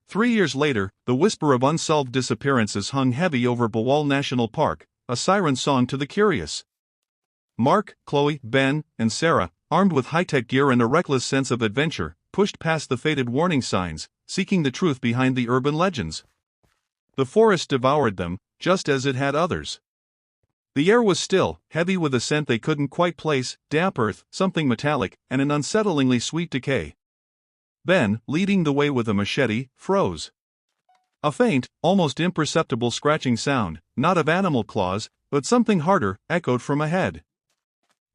3 years later, the whisper of unsolved disappearances hung heavy over Bawal National Park, a siren song to the curious. Mark, Chloe, Ben, and Sarah, armed with high-tech gear and a reckless sense of adventure, pushed past the faded warning signs, seeking the truth behind the urban legends. The forest devoured them, just as it had others. The air was still, heavy with a scent they couldn't quite place, damp earth, something metallic, and an unsettlingly sweet decay. Ben, leading the way with a machete, froze. A faint, almost imperceptible scratching sound, not of animal claws, but something harder, echoed from ahead.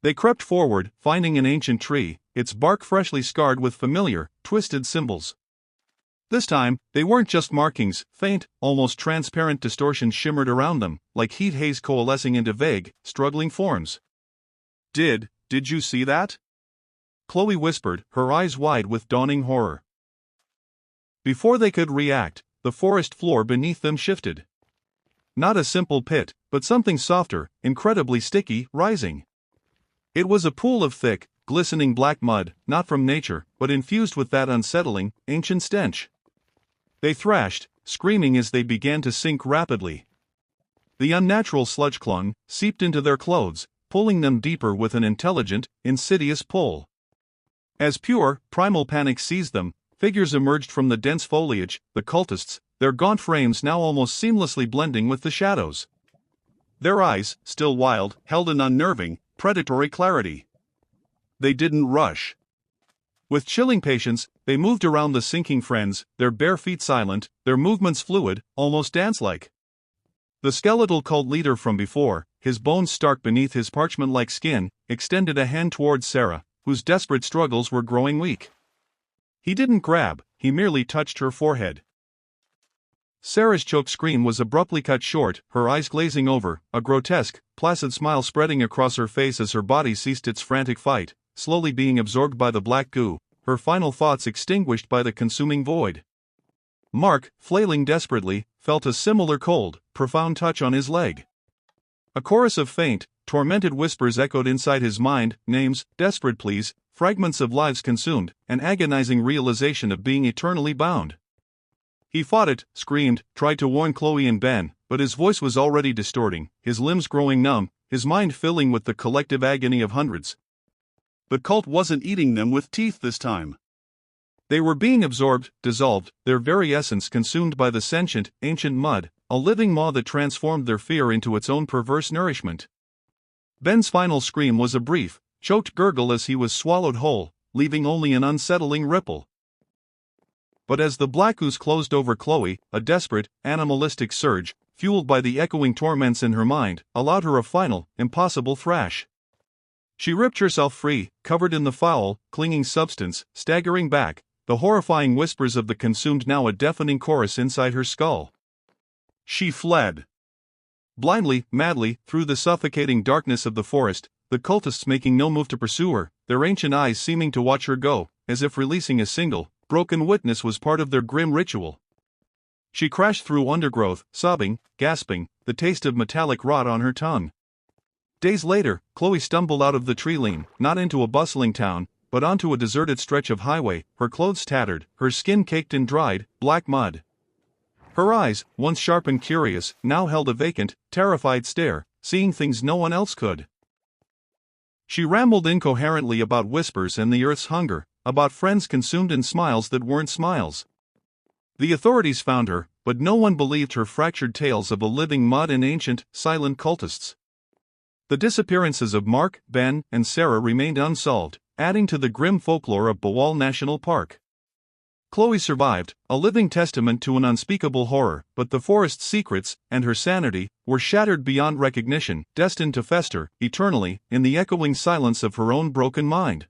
They crept forward, finding an ancient tree, its bark freshly scarred with familiar, twisted symbols. This time, they weren't just markings, faint, almost transparent distortions shimmered around them, like heat haze coalescing into vague, struggling forms. Did you see that?" Chloe whispered, her eyes wide with dawning horror. Before they could react, the forest floor beneath them shifted. Not a simple pit, but something softer, incredibly sticky, rising. It was a pool of thick, glistening black mud, not from nature, but infused with that unsettling, ancient stench. They thrashed, screaming as they began to sink rapidly. The unnatural sludge clung, seeped into their clothes, pulling them deeper with an intelligent, insidious pull. As pure, primal panic seized them, figures emerged from the dense foliage, the cultists, their gaunt frames now almost seamlessly blending with the shadows. Their eyes, still wild, held an unnerving, predatory clarity. They didn't rush. With chilling patience, they moved around the sinking friends, their bare feet silent, their movements fluid, almost dance-like. The skeletal cult leader from before, his bones stark beneath his parchment-like skin, extended a hand towards Sarah, whose desperate struggles were growing weak. He didn't grab, he merely touched her forehead. Sarah's choked scream was abruptly cut short, her eyes glazing over, a grotesque, placid smile spreading across her face as her body ceased its frantic fight, slowly being absorbed by the black goo, her final thoughts extinguished by the consuming void. Mark, flailing desperately, felt a similar cold, profound touch on his leg. A chorus of faint, tormented whispers echoed inside his mind, names, desperate pleas, fragments of lives consumed, an agonizing realization of being eternally bound. He fought it, screamed, tried to warn Chloe and Ben, but his voice was already distorting, his limbs growing numb, his mind filling with the collective agony of hundreds. The cult wasn't eating them with teeth this time. They were being absorbed, dissolved, their very essence consumed by the sentient, ancient mud, a living maw that transformed their fear into its own perverse nourishment. Ben's final scream was a brief, choked gurgle as he was swallowed whole, leaving only an unsettling ripple. But as the black ooze closed over Chloe, a desperate, animalistic surge, fueled by the echoing torments in her mind, allowed her a final, impossible thrash. She ripped herself free, covered in the foul, clinging substance, staggering back, the horrifying whispers of the consumed now a deafening chorus inside her skull. She fled. Blindly, madly, through the suffocating darkness of the forest, the cultists making no move to pursue her, their ancient eyes seeming to watch her go, as if releasing a single, broken witness was part of their grim ritual. She crashed through undergrowth, sobbing, gasping, the taste of metallic rot on her tongue. Days later, Chloe stumbled out of the tree lane, not into a bustling town, but onto a deserted stretch of highway, her clothes tattered, her skin caked in dried, black mud. Her eyes, once sharp and curious, now held a vacant, terrified stare, seeing things no one else could. She rambled incoherently about whispers and the earth's hunger, about friends consumed in smiles that weren't smiles. The authorities found her, but no one believed her fractured tales of a living mud and ancient, silent cultists. The disappearances of Mark, Ben, and Sarah remained unsolved, adding to the grim folklore of Bawal National Park. Chloe survived, a living testament to an unspeakable horror, but the forest's secrets, and her sanity, were shattered beyond recognition, destined to fester, eternally, in the echoing silence of her own broken mind.